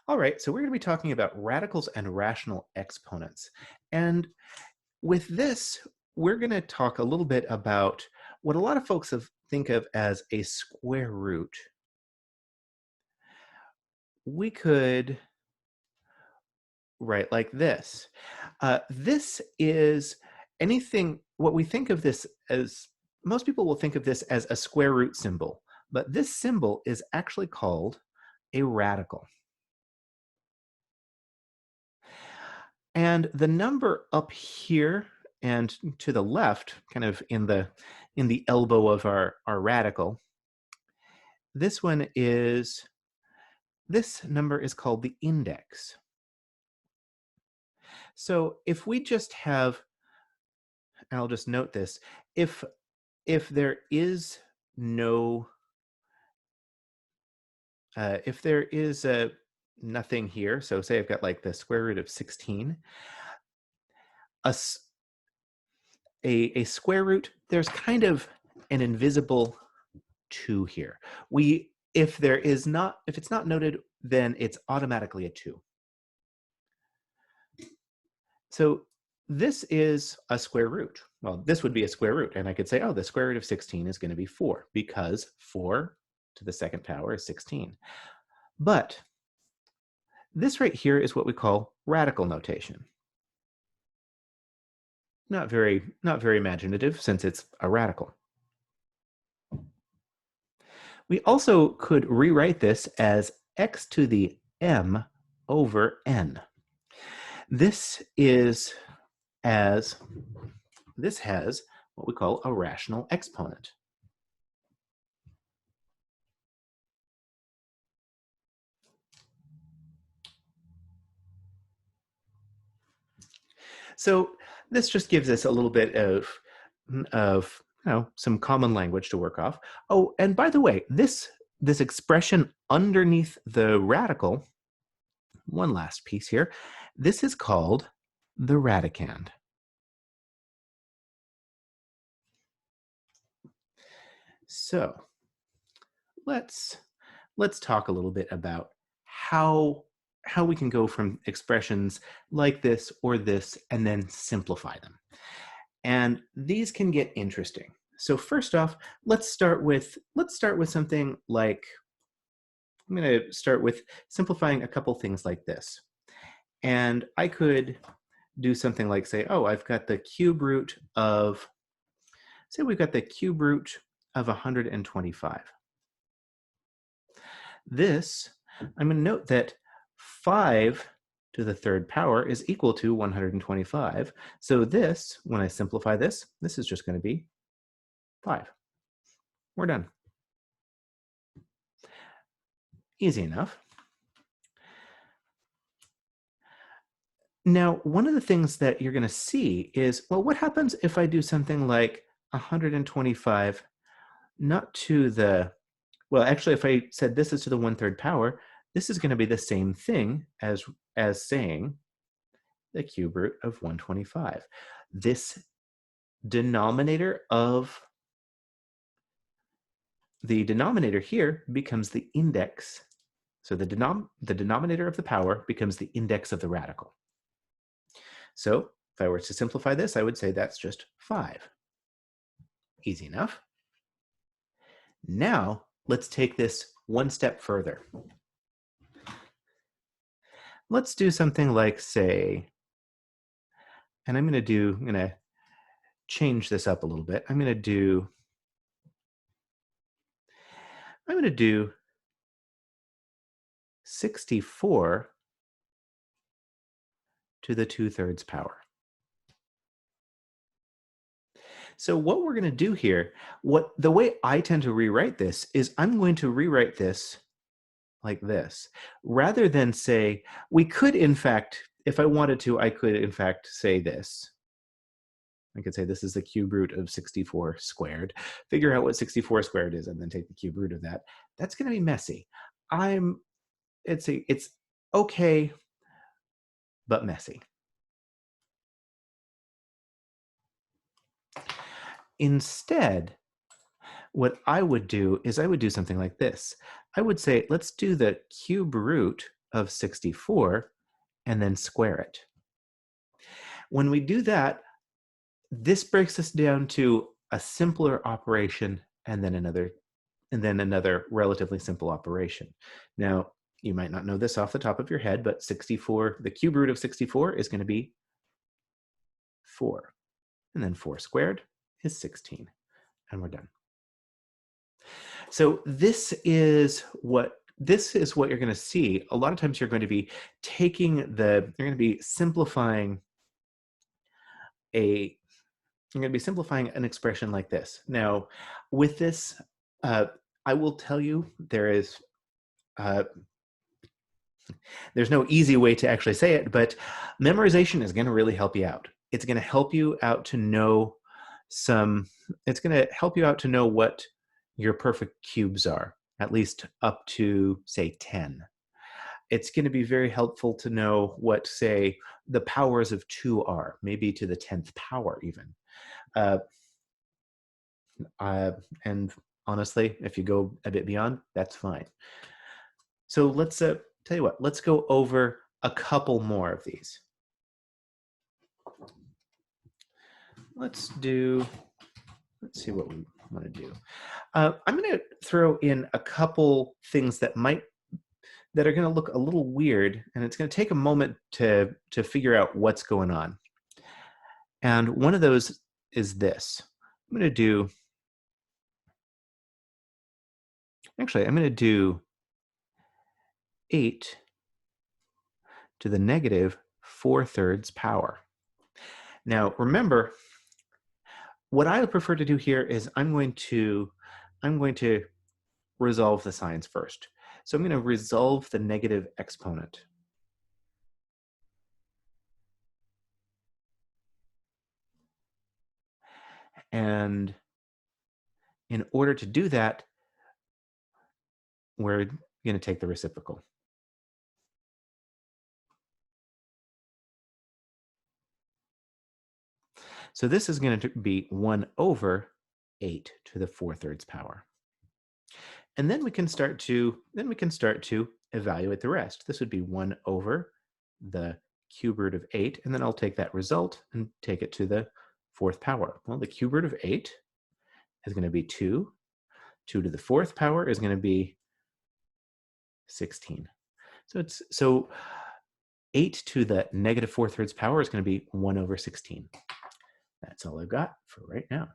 All right, so we're going to be talking about radicals and rational exponents. And with this, we're going to talk a little bit about what a lot of folks think of as a square root. We could write like this. This is anything, what we think of this as, most people will think of this as a square root symbol, but this symbol is actually called a radical. And the number up here and to the left, kind of in the elbow of our radical, this number is called the index. So if we just have, and I'll just note this, if there is no, if there is nothing here, so say I've got like the square root of 16, a square root, there's kind of an invisible 2 here. If it's not noted, then it's automatically a 2. So this is a square root. Well, this would be a square root, and I could say, oh, the square root of 16 is going to be 4, because 4 to the second power is 16. But this right here is what we call radical notation. Not very imaginative, since it's a radical. We also could rewrite this as x to the m over n. This has what we call a rational exponent. So this just gives us a little bit of some common language to work off. Oh, and by the way, this expression underneath the radical, one last piece here, this is called the radicand. So let's talk a little bit about how we can go from expressions like this or this and then simplify them. And these can get interesting. So first off, let's start with something like, I'm going to start with simplifying a couple things like this. And I could do something like, say, oh, I've got the cube root of, say we've got the cube root of 125. This, I'm going to note that 5 to the third power is equal to 125. So this, when I simplify this is just going to be 5. We're done. Easy enough. Now, one of the things that you're going to see is, well, what happens if I do something like 125 not to the, well, actually, if I said this is to the 1/3 power, this is going to be the same thing as saying the cube root of 125. This denominator here becomes the index. So the denominator of the power becomes the index of the radical. So if I were to simplify this, I would say that's just 5. Easy enough. Now, let's take this one step further. Let's do something like, say, and I'm going to change this up a little bit. I'm going to do 64 to the 2/3 power. So what we're going to do here, the way I tend to rewrite this is I'm going to rewrite this like this, rather than say, we could, in fact, if I wanted to, I could, in fact, say this. I could say this is the cube root of 64 squared. Figure out what 64 squared is and then take the cube root of that. That's going to be messy. It's okay, but messy. Instead, what I would do is I would do something like this. I would say, let's do the cube root of 64 and then square it. When we do that, this breaks us down to a simpler operation and then another relatively simple operation. Now, you might not know this off the top of your head, but 64, the cube root of 64 is going to be 4. And then 4 squared is 16. And we're done. So this is what you're going to see. A lot of times you're going to be you're going to be simplifying an expression like this. Now, with this, I will tell you there's no easy way to actually say it, but memorization is going to really help you out. It's going to help you out to know what your perfect cubes are, at least up to, say, 10. It's going to be very helpful to know what, say, the powers of 2 are, maybe to the 10th power even. And honestly, if you go a bit beyond, that's fine. So let's tell you what, let's go over a couple more of these. Let's see what we want to do. I'm going to throw in a couple things that are going to look a little weird, and it's going to take a moment to figure out what's going on. And one of those is this. I'm going to do 8 to the negative 4/3 power. Now, remember, what I would prefer to do here is I'm going to resolve the signs first. So I'm going to resolve the negative exponent. And in order to do that, we're going to take the reciprocal. So this is going to be 1 over 8 to the 4/3 power. And then we can start to evaluate the rest. This would be 1 over the cube root of 8, and then I'll take that result and take it to the 4th power. Well, the cube root of 8 is going to be 2. 2 to the 4th power is going to be 16. So 8 to the negative 4/3 power is going to be 1 over 16. That's all I've got for right now.